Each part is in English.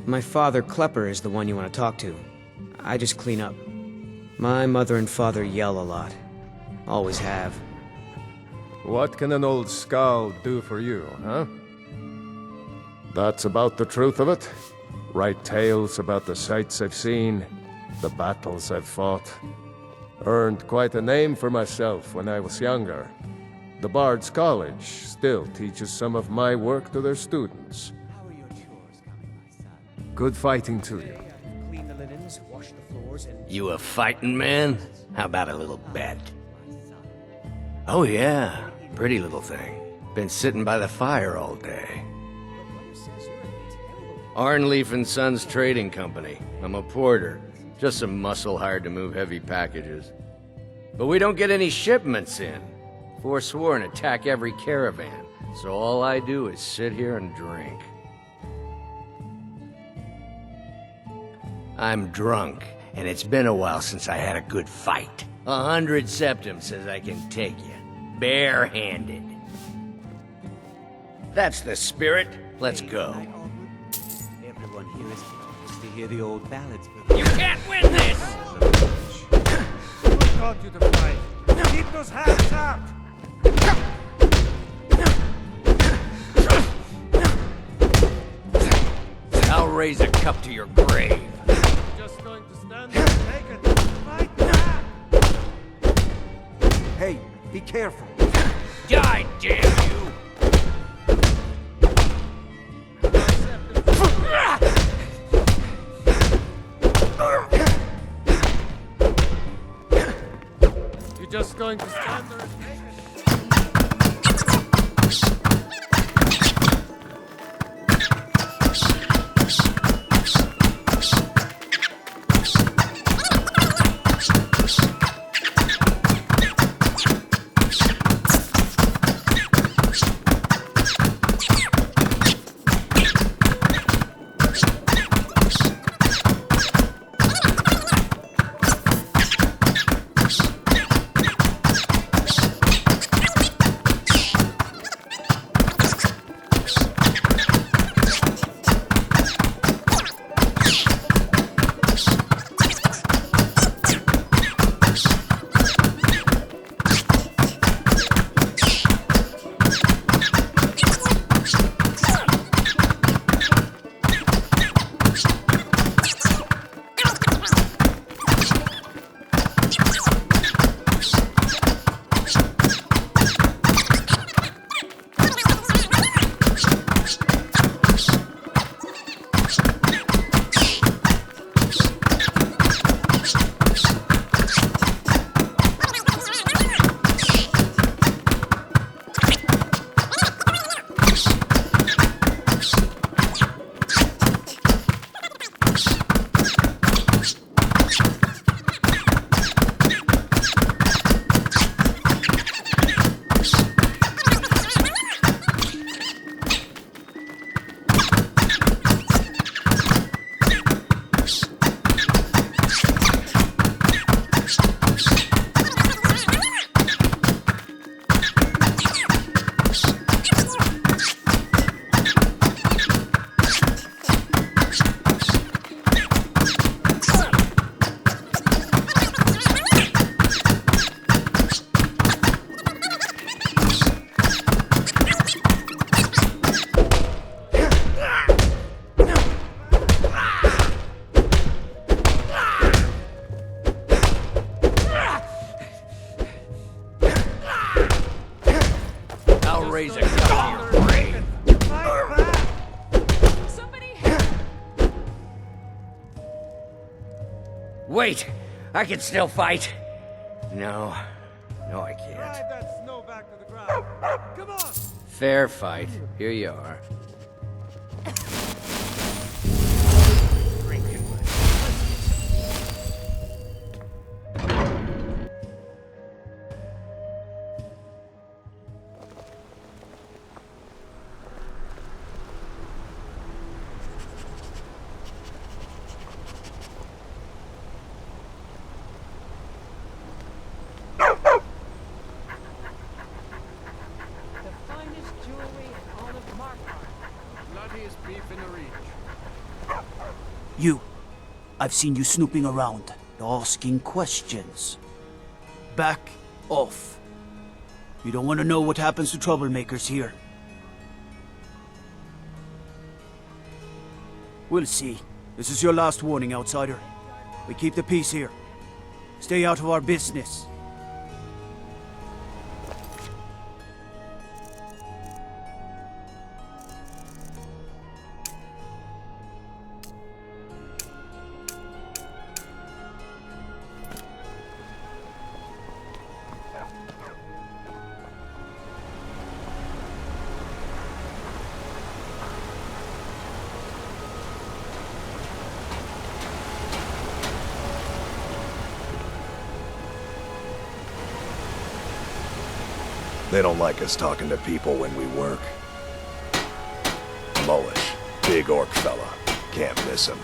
My father, Klepper, is the one you want to talk to. I just clean up. My mother and father yell a lot. Always have. What can an old skull do for you, huh? That's about the truth of it. Write tales about the sights I've seen, the battles I've fought. Earned quite a name for myself when I was younger. The Bard's College still teaches some of my work to their students. How are your chores coming, my son? Good fighting to you. Clean the linens, wash the floors, and... You a fighting man? How about a little bet? Oh yeah, pretty little thing. Been sitting by the fire all day. Arnleaf and Sons Trading Company. I'm a porter. Just some muscle hired to move heavy packages. But we don't get any shipments in. Forsworn attack every caravan, so all I do is sit here and drink. I'm drunk, and it's been a while since I had a good fight. 100 septim says I can take you, barehanded. That's the spirit. Let's go. Everyone here is anxious to hear the old ballads. You can't win this! Who taught you to fight? Keep those hands up! I'll raise a cup to your grave. Just going to stand there and take it. Fight back! Hey, be careful. Die, damn you! You're just going to stand there and take it. Raise a cup to your grave. Somebody Wait! I can still fight! No. No, I can't. Drive that snow back to the ground. Come on! Fair fight. Here you are. the finest jewelry in all of Markarth. Bloodiest beef in the reach. You. I've seen you snooping around, asking questions. Back off. You don't want to know what happens to troublemakers here. We'll see. This is your last warning, outsider. We keep the peace here. Stay out of our business. They don't like us talking to people when we work. Mullish, big orc fella. Can't miss him.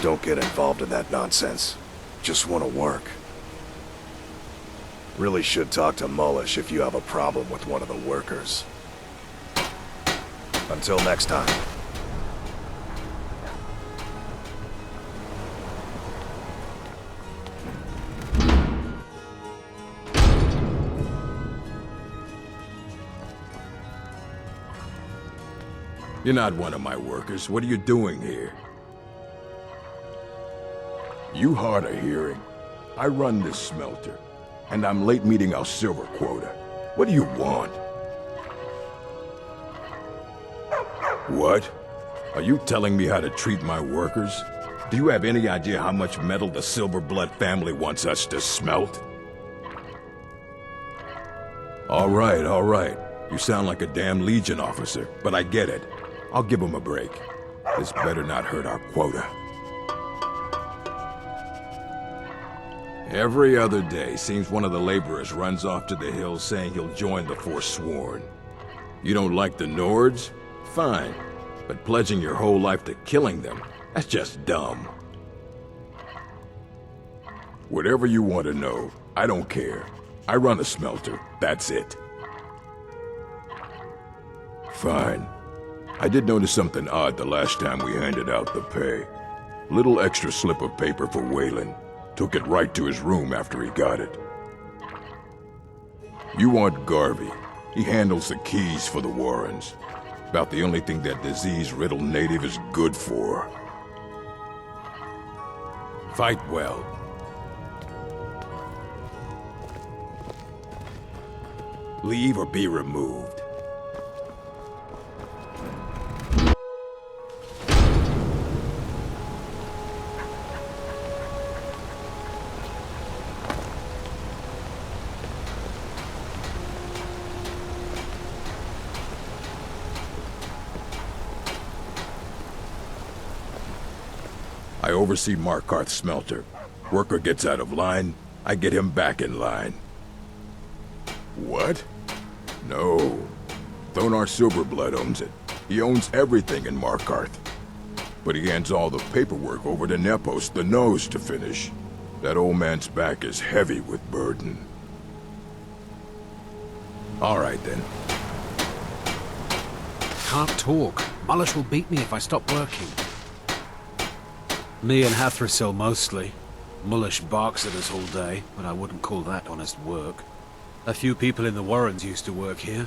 Don't get involved in that nonsense. Just want to work. Really should talk to Mullish if you have a problem with one of the workers. Until next time. You're not one of my workers. What are you doing here? You hard of hearing. I run this smelter, and I'm late meeting our silver quota. What do you want? What? Are you telling me how to treat my workers? Do you have any idea how much metal the Silverblood family wants us to smelt? All right. You sound like a damn Legion officer, but I get it. I'll give him a break. This better not hurt our quota. Every other day, seems one of the laborers runs off to the hills saying he'll join the Forsworn. You don't like the Nords? Fine. But pledging your whole life to killing them, that's just dumb. Whatever you want to know, I don't care. I run a smelter, that's it. Fine. I did notice something odd the last time we handed out the pay. Little extra slip of paper for Waylon. Took it right to his room after he got it. You want Garvey. He handles the keys for the Warrens. About the only thing that disease-riddled native is good for. Fight well. Leave or be removed. I oversee Markarth's smelter. Worker gets out of line, I get him back in line. What? No. Thonar Silverblood owns it. He owns everything in Markarth. But he hands all the paperwork over to Nepos, the nose, to finish. That old man's back is heavy with burden. All right, then. Can't talk. Mullish will beat me if I stop working. Me and Hathrasil mostly. Mullish barks at us all day, but I wouldn't call that honest work. A few people in the Warrens used to work here.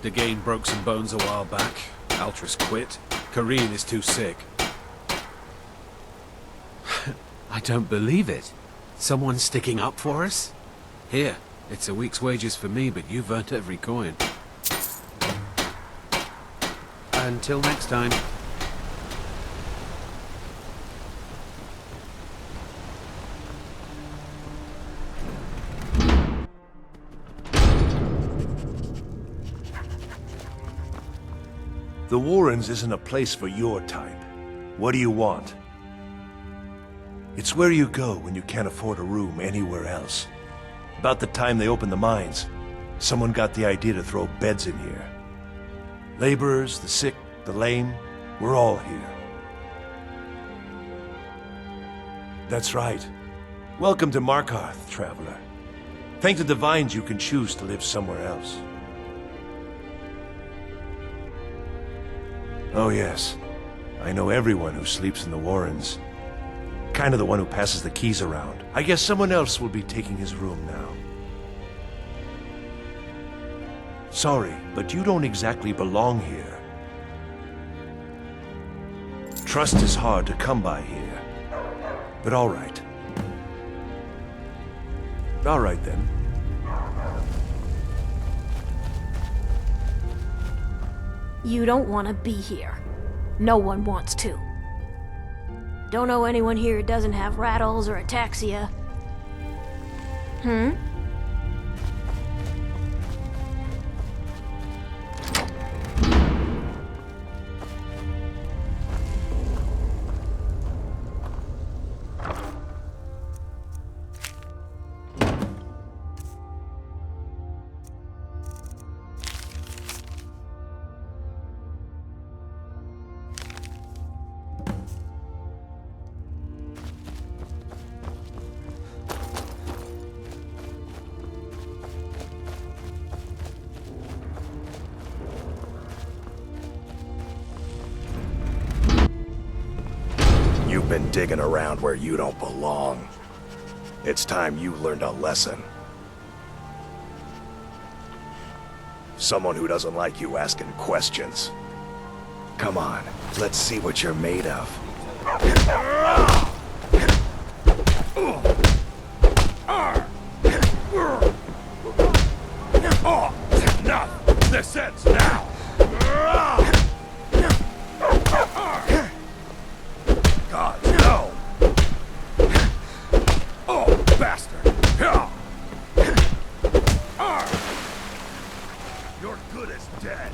Degane broke some bones a while back. Altris quit. Kareen is too sick. I don't believe it. Someone's sticking up for us? Here, it's a week's wages for me, but you've earned every coin. Until next time. The Warrens isn't a place for your type. What do you want? It's where you go when you can't afford a room anywhere else. About the time they opened the mines, someone got the idea to throw beds in here. Laborers, the sick, the lame, we're all here. That's right. Welcome to Markarth, traveler. Thank the Divines you can choose to live somewhere else. Oh yes. I know everyone who sleeps in the Warrens. Kind of the one who passes the keys around. I guess someone else will be taking his room now. Sorry, but you don't exactly belong here. Trust is hard to come by here. But all right. All right then. You don't want to be here. No one wants to. Don't know anyone here who doesn't have rattles or ataxia. Hmm? You've been digging around where you don't belong. It's time you learned a lesson. Someone who doesn't like you asking questions. Come on, let's see what you're made of. Enough! This ends now! God, no! Oh, bastard! You're good as dead.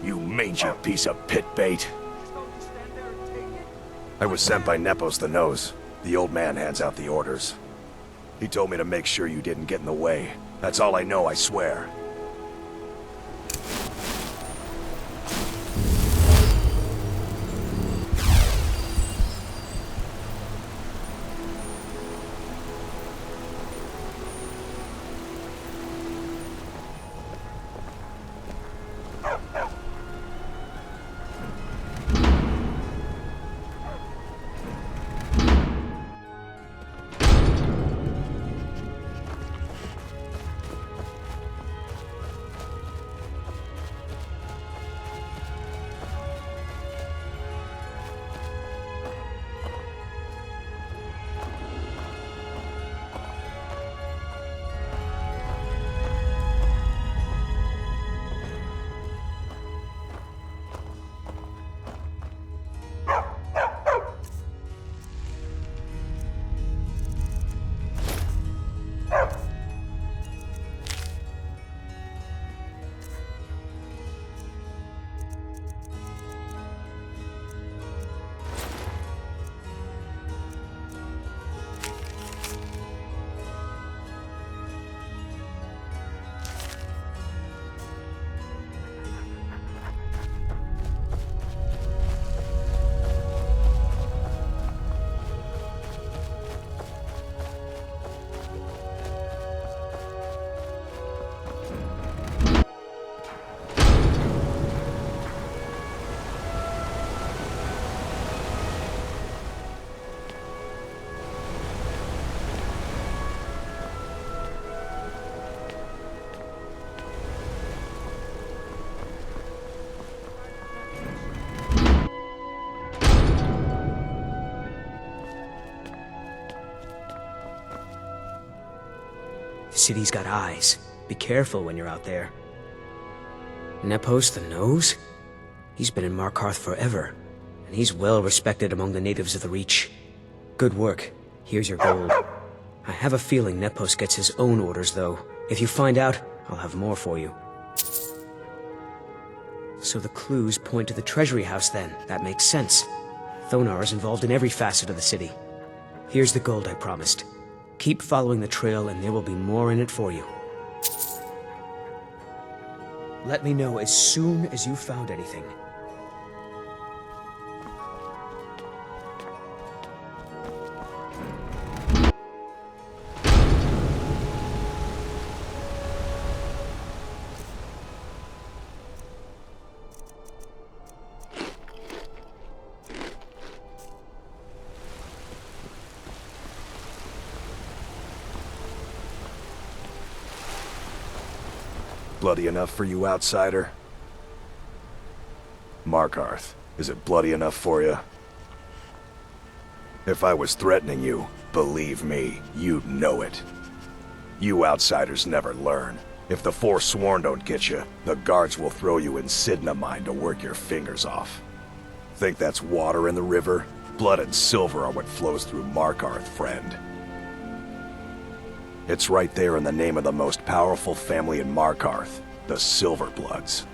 You mangy piece of pit bait. I was sent by Nepos the Nose. The old man hands out the orders. He told me to make sure you didn't get in the way. That's all I know, I swear. city's got eyes. Be careful when you're out there. Nepos the Nose? He's been in Markarth forever, and he's well respected among the natives of the Reach. Good work. Here's your gold. I have a feeling Nepos gets his own orders, though. If you find out, I'll have more for you. So the clues point to the Treasury House, then. That makes sense. Thonar is involved in every facet of the city. Here's the gold I promised. Keep following the trail, and there will be more in it for you. Let me know as soon as you found anything. Bloody enough for you, outsider? Markarth, is it bloody enough for you? If I was threatening you, believe me, you'd know it. You outsiders never learn. If the Forsworn don't get you, the guards will throw you in Cidhna mine to work your fingers off. Think that's water in the river? Blood and silver are what flows through Markarth, friend. It's right there in the name of the most powerful family in Markarth, the Silverbloods.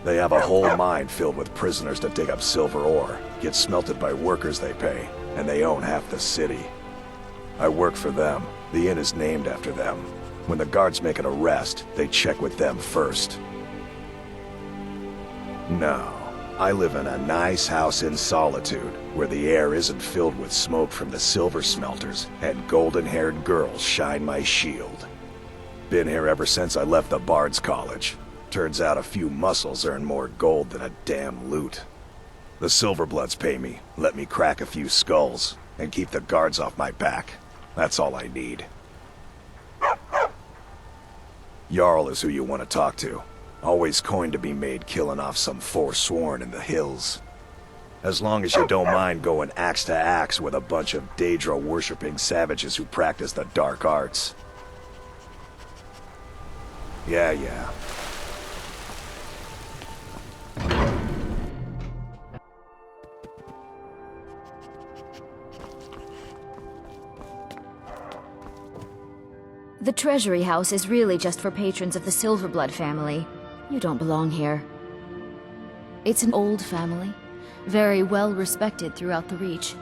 They have a whole mine filled with prisoners to dig up silver ore, get smelted by workers they pay, and they own half the city. I work for them. The inn is named after them. When the guards make an arrest, they check with them first. No, I live in a nice house in solitude, where the air isn't filled with smoke from the silver smelters, and golden-haired girls shine my shield. Been here ever since I left the Bard's College. Turns out a few muscles earn more gold than a damn loot. The Silverbloods pay me, let me crack a few skulls, and keep the guards off my back. That's all I need. Jarl is who you want to talk to. Always coin to be made killing off some Forsworn in the hills. As long as you don't mind going axe to axe with a bunch of Daedra-worshipping savages who practice the dark arts. Yeah. The Treasury House is really just for patrons of the Silverblood family. You don't belong here. It's an old family, very well respected throughout the Reach.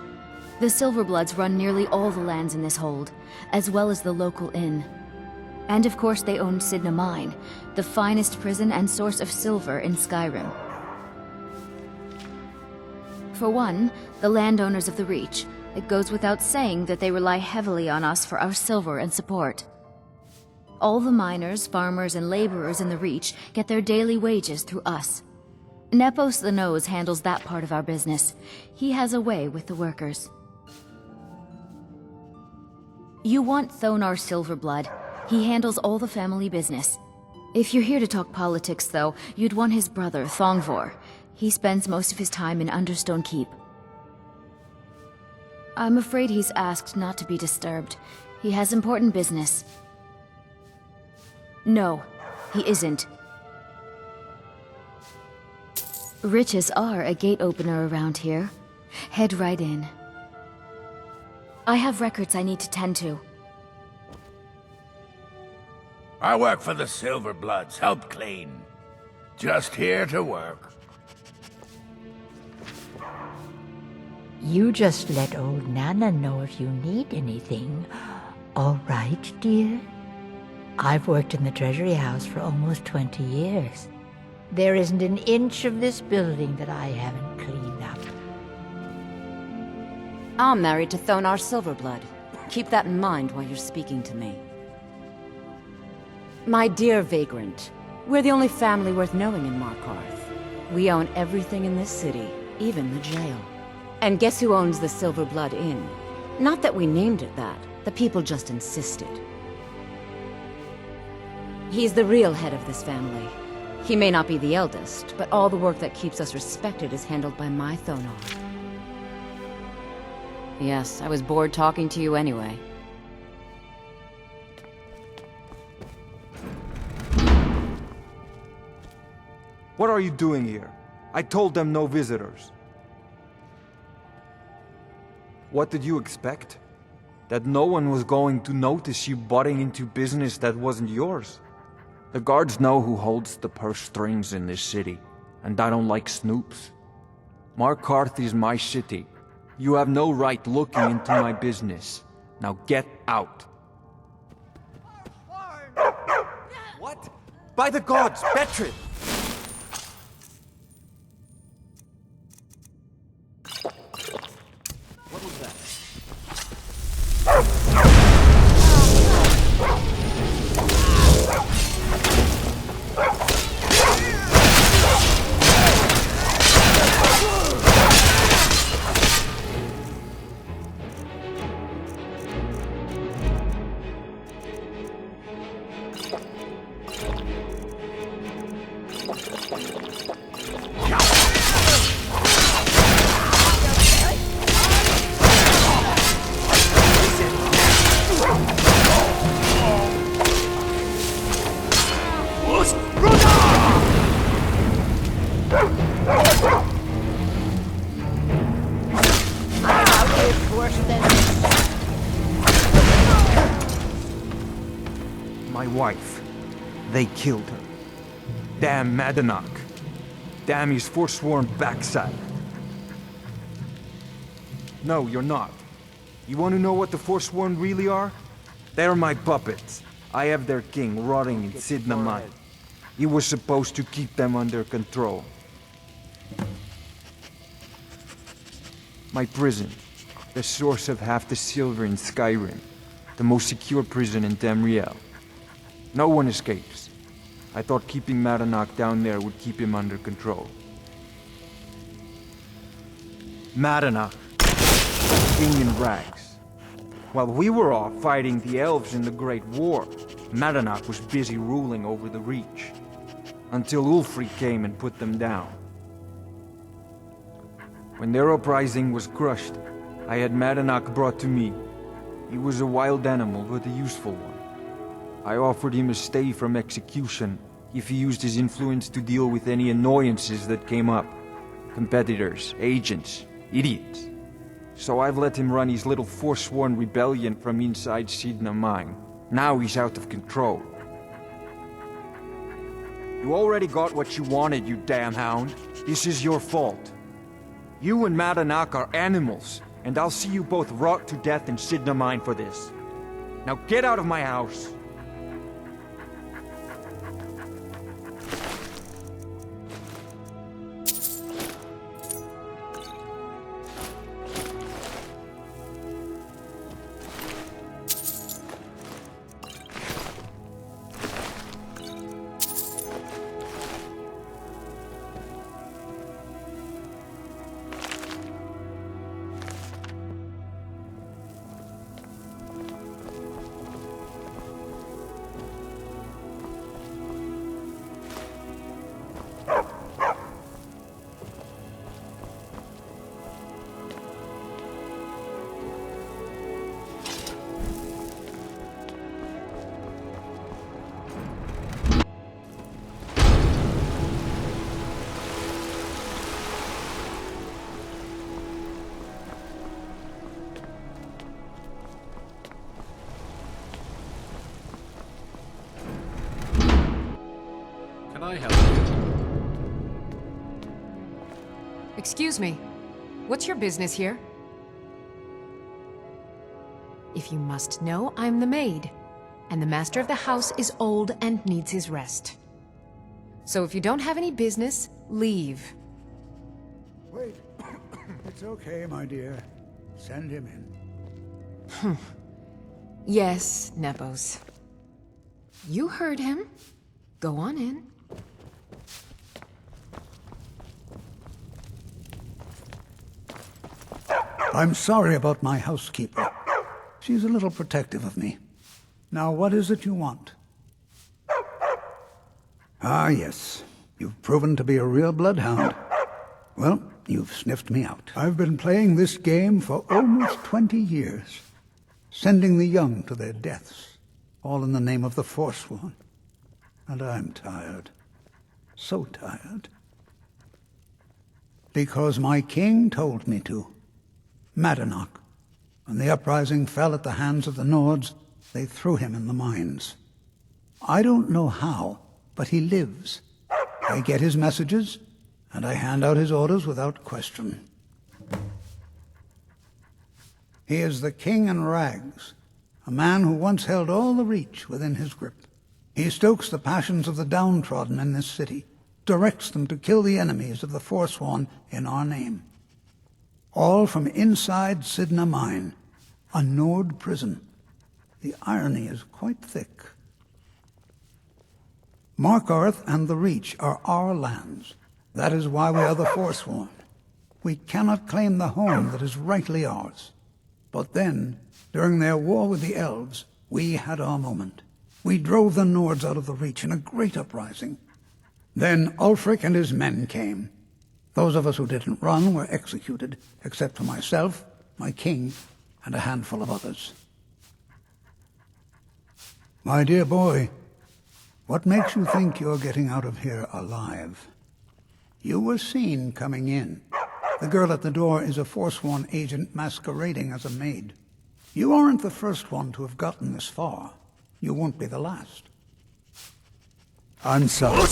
The Silverbloods run nearly all the lands in this hold, as well as the local inn. And of course they own Cidhna Mine, the finest prison and source of silver in Skyrim. For one, the landowners of the Reach, it goes without saying that they rely heavily on us for our silver and support. All the miners, farmers, and laborers in the Reach get their daily wages through us. Nepos the Nose handles that part of our business. He has a way with the workers. You want Thonar Silverblood. He handles all the family business. If you're here to talk politics, though, you'd want his brother, Thongvor. He spends most of his time in Understone Keep. I'm afraid he's asked not to be disturbed. He has important business. No, he isn't. Riches are a gate opener around here. Head right in. I have records I need to tend to. I work for the Silverbloods, help clean. Just here to work. You just let old Nana know if you need anything. All right, dear? I've worked in the Treasury House for almost 20 years. There isn't an inch of this building that I haven't cleaned up. I'm married to Thonar Silverblood. Keep that in mind while you're speaking to me. My dear Vagrant, we're the only family worth knowing in Markarth. We own everything in this city, even the jail. And guess who owns the Silverblood Inn? Not that we named it that, the people just insisted. He's the real head of this family. He may not be the eldest, but all the work that keeps us respected is handled by my Thonar. Yes, I was bored talking to you anyway. What are you doing here? I told them no visitors. What did you expect? That no one was going to notice you butting into business that wasn't yours? The guards know who holds the purse strings in this city, and I don't like snoops. Markarth is my city. You have no right looking into my business. Now get out. What? By the gods, Betrid! What was that? My wife. They killed her. Damn Madanach. Damn his forsworn backside. No, you're not. You want to know what the Forsworn really are? They're my puppets. I have their king rotting in Cidhna mine. He was supposed to keep them under control. My prison. The source of half the silver in Skyrim. The most secure prison in Tamriel. No one escapes. I thought keeping Madanach down there would keep him under control. Madanach. King in rags. While we were off fighting the elves in the Great War, Madanach was busy ruling over the Reach. Until Ulfric came and put them down. When their uprising was crushed, I had Madanach brought to me. He was a wild animal, but a useful one. I offered him a stay from execution if he used his influence to deal with any annoyances that came up. Competitors, agents, idiots. So I've let him run his little Forsworn rebellion from inside Cidhna mine. Now he's out of control. You already got what you wanted, you damn hound. This is your fault. You and Madanach are animals, and I'll see you both rot to death in Cidhna mine for this. Now get out of my house! I help you? Excuse me. What's your business here? If you must know, I'm the maid, and the master of the house is old and needs his rest. So if you don't have any business, leave. Wait. It's okay, my dear. Send him in. Yes, Nepos. You heard him. Go on in. I'm sorry about my housekeeper. She's a little protective of me. Now, what is it you want? Ah, yes. You've proven to be a real bloodhound. Well, you've sniffed me out. I've been playing this game for almost 20 years, sending the young to their deaths, all in the name of the Forsworn. And I'm tired. so tired. Because my king told me to. Madanach. When the uprising fell at the hands of the Nords, they threw him in the mines. I don't know how, but he lives. I get his messages, and I hand out his orders without question. He is the king in rags, a man who once held all the Reach within his grip. He stokes the passions of the downtrodden in this city, directs them to kill the enemies of the Forsworn in our name. All from inside Cidhna mine, a Nord prison. The irony is quite thick. Markarth and the Reach are our lands. That is why we are the Forsworn. We cannot claim the home that is rightly ours. But then, during their war with the elves, we had our moment. We drove the Nords out of the Reach in a great uprising. Then Ulfric and his men came. Those of us who didn't run were executed, except for myself, my king, and a handful of others. My dear boy, what makes you think you're getting out of here alive? You were seen coming in. The girl at the door is a Forsworn agent masquerading as a maid. You aren't the first one to have gotten this far. You won't be the last. I'm sorry.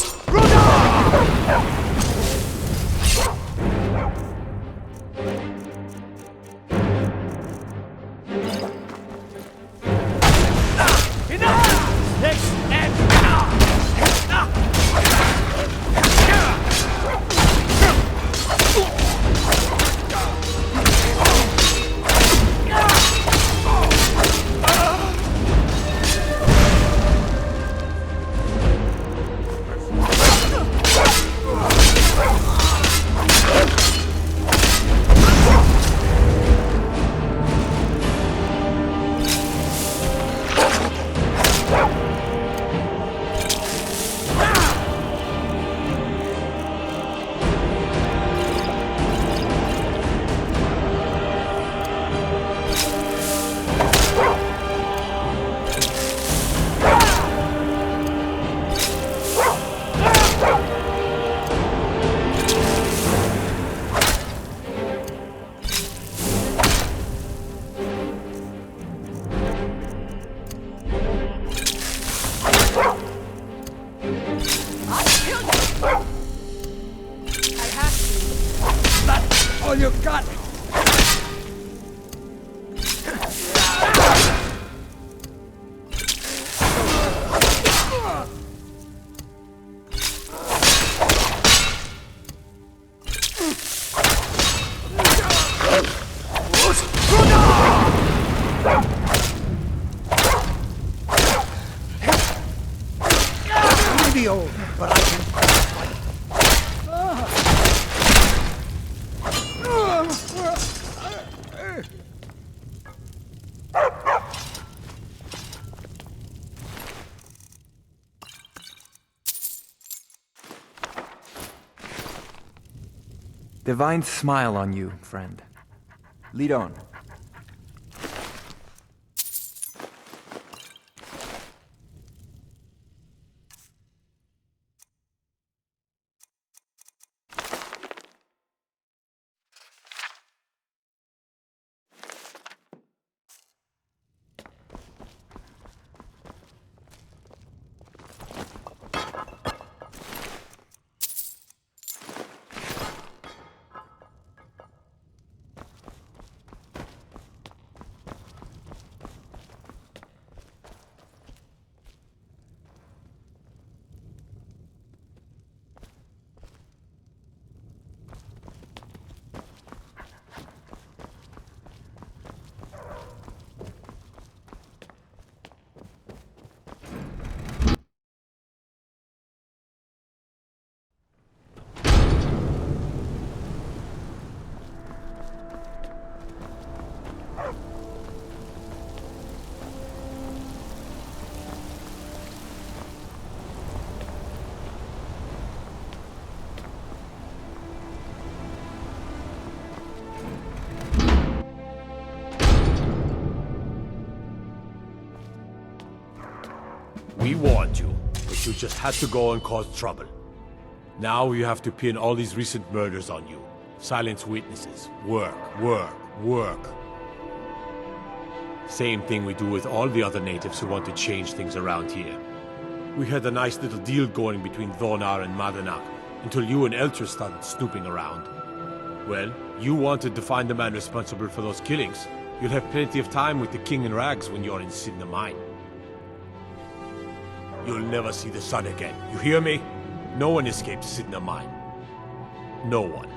Divine smile on you, friend. Lead on. We warned you, but you just had to go and cause trouble. Now you have to pin all these recent murders on you. Silence witnesses. Work, work, work. Same thing we do with all the other natives who want to change things around here. We had a nice little deal going between Thonar and Madanak, until you and Elcher started snooping around. Well, you wanted to find the man responsible for those killings. You'll have plenty of time with the King in Rags when you're in Cidhna Mine. You'll never see the sun again, you hear me? No one escapes Cidhna Mine. No one.